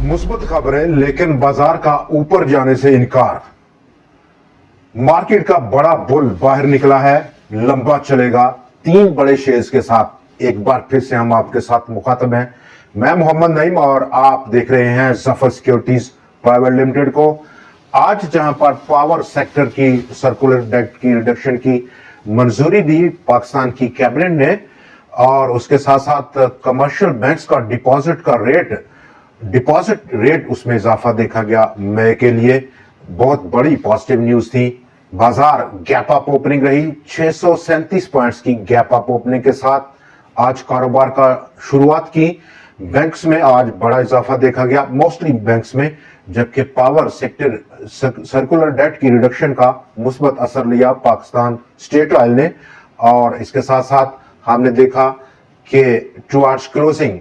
मुस्बत खबरें लेकिन बाजार का ऊपर जाने से इनकार। मार्केट का बड़ा बुल बाहर निकला है, लंबा चलेगा। 3 बड़े शेयर्स के साथ एक बार फिर से हम आपके साथ मुखातब हैं। मैं मोहम्मद नईम और आप देख रहे हैं जफर सिक्योरिटीज प्राइवेट लिमिटेड को। आज जहां पर पावर सेक्टर की सर्कुलर डेट की रिडक्शन की मंजूरी दी पाकिस्तान की कैबिनेट ने, और उसके साथ साथ कमर्शियल बैंक्स का डिपॉजिट रेट उसमें इजाफा देखा गया। मई के लिए बहुत बड़ी पॉजिटिव न्यूज थी। बाजार गैप अप ओपनिंग रही, 637 पॉइंट्स की गैप अप ओपनिंग के साथ आज कारोबार का शुरुआत की। बैंक्स में आज बड़ा इजाफा देखा गया, मोस्टली बैंक्स में, जबकि पावर सेक्टर सर्कुलर डेट की रिडक्शन का मुस्बत असर लिया पाकिस्तान स्टेट ऑयल ने। और इसके साथ साथ हमने देखा कि टुवर्ड्स क्लोजिंग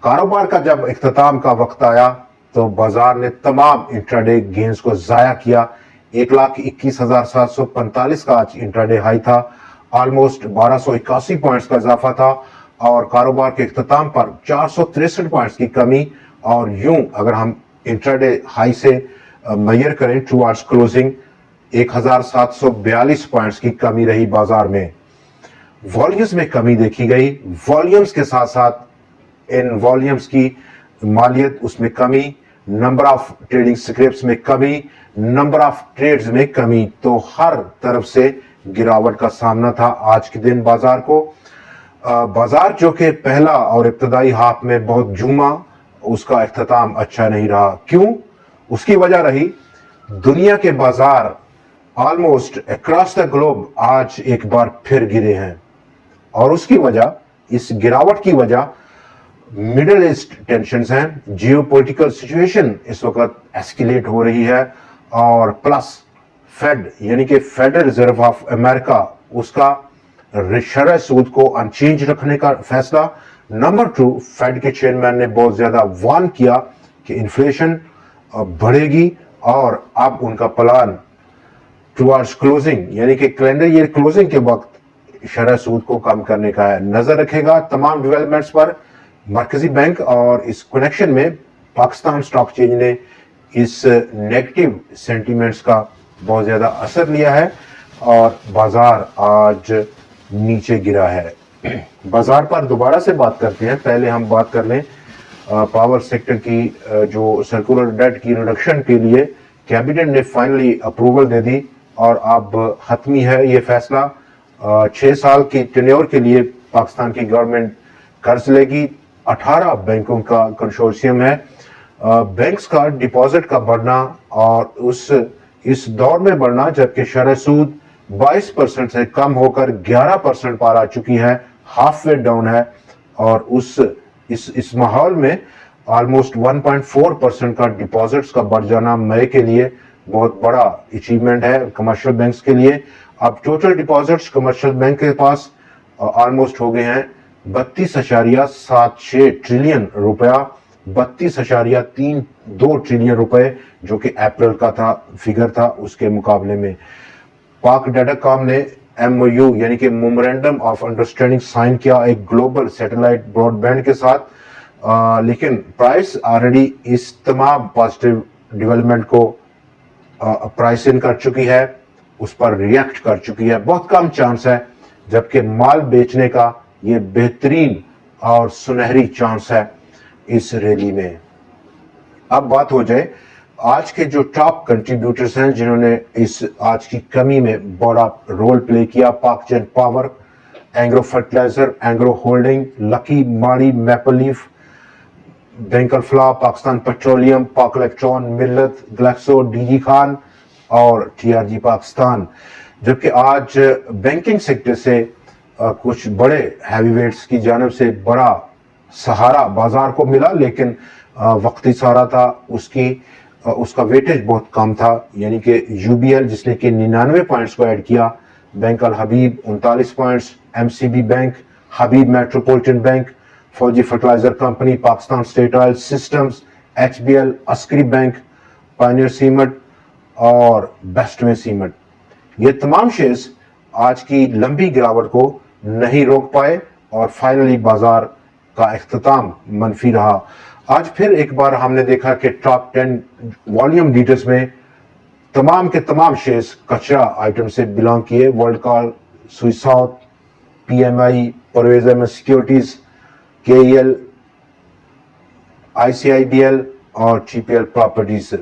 कारोबार का जब इख्तिताम का वक्त आया तो बाजार ने तमाम इंट्राडे गेन्स को जाया किया। 1,21,745 का आज इंट्राडे हाई था, ऑलमोस्ट 1281 पॉइंट्स का इजाफा था, और कारोबार के इख्तिताम पर 463 पॉइंट्स की कमी। और यूं अगर हम इंट्राडे हाई से मेजर करें टुवर्ड्स क्लोजिंग, 1,742 पॉइंट्स की कमी रही बाजार में। वॉल्यूम्स में कमी देखी गई, वॉल्यूम्स के साथ साथ इन वॉल्यूम्स की मालियत उसमें कमी, नंबर ऑफ ट्रेडिंग स्क्रिप्ट्स में कमी, नंबर ऑफ ट्रेड्स में कमी। तो हर तरफ से गिरावट का सामना था आज के दिन बाजार को। बाजार जो कि पहला और इब्तदाई हाफ में बहुत झूमा, उसका इख्तिताम अच्छा नहीं रहा। क्यों? उसकी वजह रही दुनिया के बाजार ऑलमोस्ट अक्रॉस द ग्लोब आज एक बार फिर गिरे हैं, और उसकी वजह, इस गिरावट की वजह मिडिल ईस्ट टेंशन्स हैं। जियोपॉलिटिकल सिचुएशन इस वक्त एस्केलेट हो रही है, और प्लस फेड यानी कि फेडरल रिजर्व ऑफ अमेरिका, उसका शरह सूद को अनचेंज रखने का फैसला। नंबर 2, फेड के चेयरमैन ने बहुत ज्यादा वार्न किया कि इन्फ्लेशन बढ़ेगी, और अब उनका प्लान टुवर्ड्स क्लोजिंग यानी कि कैलेंडर ईयर क्लोजिंग के वक्त शरह सूद को कम करने का है। नजर रखेगा तमाम डेवलपमेंट्स पर मरकजी बैंक, और इस कनेक्शन में पाकिस्तान स्टॉक एक्सचेंज ने इस नेगेटिव सेंटीमेंट्स का बहुत ज्यादा असर लिया है, और बाजार आज नीचे गिरा है। बाजार पर दोबारा से बात करते हैं। पहले हम बात कर लें पावर सेक्टर की, जो सर्कुलर डेट की रिडक्शन के लिए कैबिनेट ने फाइनली अप्रूवल दे दी, और अब खत्मी है ये फैसला। 6 साल की टेन्योर के लिए पाकिस्तान की गवर्नमेंट कर्ज लेगी। 18 बैंकों का कंसोर्शियम है। बैंक्स का डिपॉजिट का बढ़ना और इस दौर में बढ़ना, जबकि शरह सूद 22% से कम होकर 11% पार आ चुकी है, हाफ वे डाउन है। और इस माहौल में ऑलमोस्ट 1.4% का डिपॉजिट्स का बढ़ जाना मई के लिए बहुत बड़ा अचीवमेंट है कमर्शियल बैंक्स के लिए। अब टोटल डिपॉजिट्स कमर्शियल बैंक के पास ऑलमोस्ट हो गए हैं 32.76 ट्रिलियन रुपया, 32.32 ट्रिलियन रुपए, जो कि अप्रैल का था फिगर था, उसके मुकाबले में। पाक डाटाकॉम ने MOU यानी कि मेमोरेंडम ऑफ अंडरस्टैंडिंग साइन किया एक ग्लोबल सैटेलाइट ब्रॉडबैंड के साथ, लेकिन प्राइस ऑलरेडी इस तमाम पॉजिटिव डेवलपमेंट को प्राइस इन कर चुकी है, उस पर रिएक्ट कर चुकी है। बहुत कम चांस है, जबकि माल बेचने का ये बेहतरीन और सुनहरी चांस है इस रैली में। अब बात हो जाए आज के जो टॉप कंट्रीब्यूटर्स हैं जिन्होंने इस आज की कमी में बड़ा रोल प्ले किया। Pakgen power, Engro fertiliser, Engro holding, lucky माड़ी, मैपल लीफ, बैंकर फ्ला, Pakistan petroleum, Pak electron, Millat, Glaxo, DG Khan और TRG पाकिस्तान। जबकि आज बैंकिंग सेक्टर से कुछ बड़े हैवीवेट्स की जानिब से बड़ा सहारा बाजार को मिला, लेकिन वक्ती सहारा था, उसका वेटेज बहुत कम था। यानी कि UBL जिसने कि 99 पॉइंट्स को ऐड किया, bank Al Habib 39 points, MCB bank, Habib metropolitan bank, Fauji fertilizer company, Pakistan state oil systems, HBL, Askari bank, pioneer cement और बेस्टवे सीमेंट, ये तमाम शेयर्स आज की लंबी गिरावट को नहीं रोक पाए, और फाइनली बाजार का इख्तिताम मनफी रहा। आज फिर एक बार हमने देखा कि टॉप 10 वॉल्यूम लीडर्स में तमाम के तमाम शेयर्स कचरा आइटम से बिलोंग किए। वर्ल्ड कॉल, सुइसाउथ, PMI, Parvez Ahmed securities, KEL, ICIBL और TPL प्रॉपर्टीज।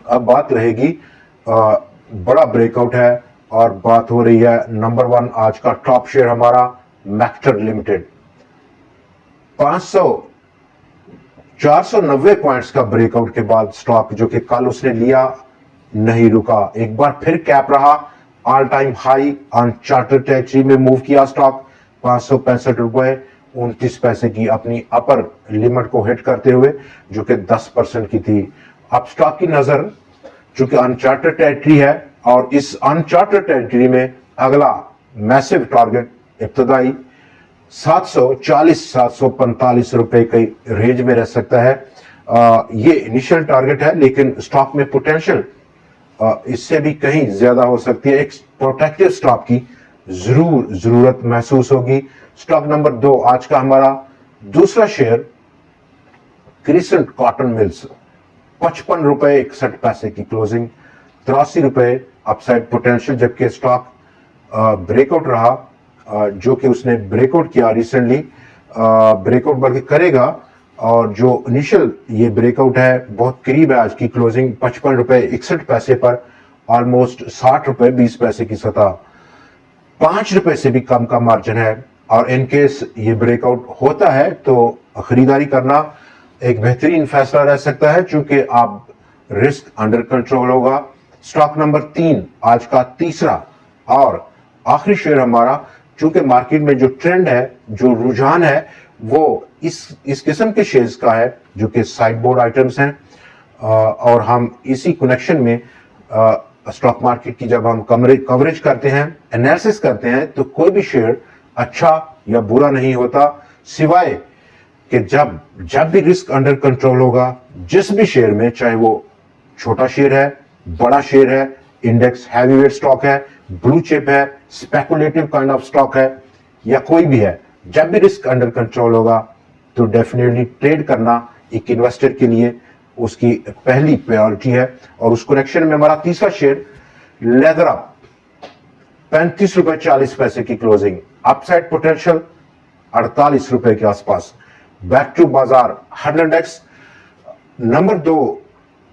अब बात रहेगी, बड़ा ब्रेकआउट है और बात हो रही है नंबर 1 आज का टॉप शेयर हमारा मैक्टर लिमिटेड। 490 पॉइंट्स का ब्रेकआउट के बाद स्टॉक जो कि कल उसने लिया नहीं रुका, एक बार फिर कैप रहा, all time high uncharted territory में मूव किया स्टॉक 565 रुपए 29 पैसे की अपनी अपर लिमिट को हिट करते हुए, जो कि 10% की थी। अब स्टॉक की नजर चूंकि अनचार्टेड टेरिटरी है और इस अनचार्टेड टेरिटरी में अगला मैसिव टारगेट इब्तदाई 740-745 रुपए के रेंज में रह सकता है। ये इनिशियल टारगेट है, लेकिन स्टॉक में पोटेंशियल इससे भी कहीं ज्यादा हो सकती है। एक प्रोटेक्टिव स्टॉक की जरूरत महसूस होगी। स्टॉक नंबर 2 आज का हमारा दूसरा शेयर क्रिसेंट कॉटन मिल्स, 55 रुपए 61 पैसे की क्लोजिंग, 83 रुपए अपसाइड पोटेंशियल, जबकि स्टॉक ब्रेकआउट रहा, जो कि उसने ब्रेकआउट किया रिसेंटली, ब्रेकआउट बल्कि करेगा और जो इनिशियल ये ब्रेकआउट है बहुत करीब है आज की क्लोजिंग 55 रुपए 61 पैसे पर, ऑलमोस्ट 60 रुपए 20 पैसे की सतह, 5 रुपए से भी कम का मार्जिन है। और इनकेस ये ब्रेकआउट होता है तो खरीदारी करना एक बेहतरीन फैसला रह सकता है, चूंकि आप रिस्क अंडर कंट्रोल होगा। स्टॉक नंबर 3 आज का तीसरा और आखिरी शेयर हमारा, चूंकि मार्केट में जो ट्रेंड है, जो रुझान है, वो इस किस्म के शेयर्स का है जो कि साइड बोर्ड आइटम्स हैं, और हम इसी कनेक्शन में स्टॉक मार्केट की जब हम कवरेज करते हैं, एनालिसिस करते हैं, तो कोई भी शेयर अच्छा या बुरा नहीं होता, सिवाय कि जब भी रिस्क अंडर कंट्रोल होगा, जिस भी शेयर में, चाहे वो छोटा शेयर है, बड़ा शेयर है, इंडेक्स हैवीवेट स्टॉक है, ब्लू चिप है, स्पेकुलेटिव काइंड ऑफ स्टॉक है, या कोई भी है, जब भी रिस्क अंडर कंट्रोल होगा तो डेफिनेटली ट्रेड करना एक इन्वेस्टर के लिए उसकी पहली प्रायोरिटी है। और उस कनेक्शन में हमारा तीसरा शेयर लेदर अप, 35 रुपए 40 पैसे की क्लोजिंग, अपसाइड पोटेंशियल 48 रुपए के आसपास। बैक टू बाजार हड इंडेक्स नंबर 2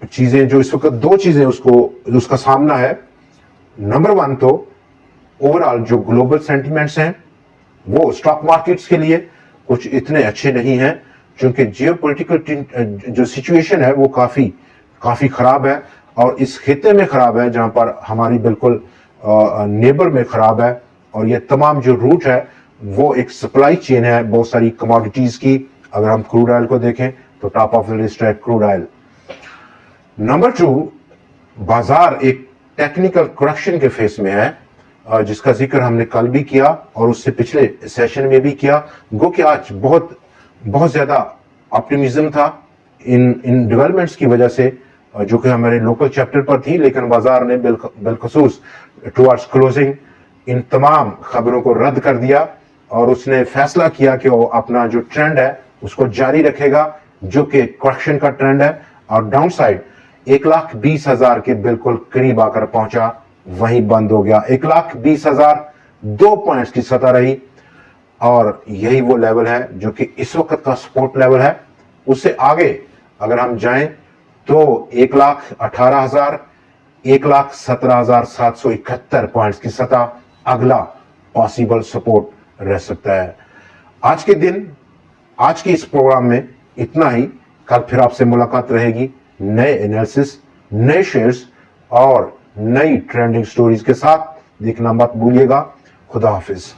चीजें जो इस वक्त 2 चीजें उसका सामना है। नंबर 1 तो ओवरऑल जो ग्लोबल सेंटिमेंट्स हैं वो स्टॉक मार्केट्स के लिए कुछ इतने अच्छे नहीं हैं, क्योंकि जियोपॉलिटिकल जो सिचुएशन है वो काफी खराब है, और इस खिते में खराब है जहां पर हमारी बिल्कुल नेबर में खराब है। और ये तमाम जो रूट है वो एक सप्लाई चेन है बहुत सारी कमोडिटीज की। अगर हम क्रूड ऑयल को देखें तो टॉप ऑफ द लिस्ट है क्रूड ऑयल। नंबर 2, बाजार एक टेक्निकल करेक्शन के फेस में है, जिसका जिक्र हमने कल भी किया और उससे पिछले सेशन में भी किया। गो कि आज बहुत ज्यादा ऑप्टिमिज्म था इन डेवलपमेंट्स की वजह से, जो कि हमारे लोकल चैप्टर पर थी, लेकिन बाजार ने बिलखसूस टुवर्ड्स क्लोजिंग इन तमाम खबरों को रद्द कर दिया और उसने फैसला किया कि वो अपना जो ट्रेंड है उसको जारी रखेगा, जो कि करेक्शन का ट्रेंड है। और डाउन साइड 1,20,000 के बिल्कुल करीब आकर पहुंचा, वहीं बंद हो गया। 1,20,000 2 पॉइंट्स की सतह रही, और यही वो लेवल है जो कि इस वक्त का सपोर्ट लेवल है। उससे आगे अगर हम जाएं तो 1,18,000, 1,17,771 पॉइंट्स की सतह अगला पॉसिबल सपोर्ट रह सकता है। आज के दिन, आज के इस प्रोग्राम में इतना ही। कल फिर आपसे मुलाकात रहेगी नए एनालिसिस, नए शेयर्स और नई ट्रेंडिंग स्टोरीज के साथ। देखना मत भूलिएगा। खुदा हाफिज।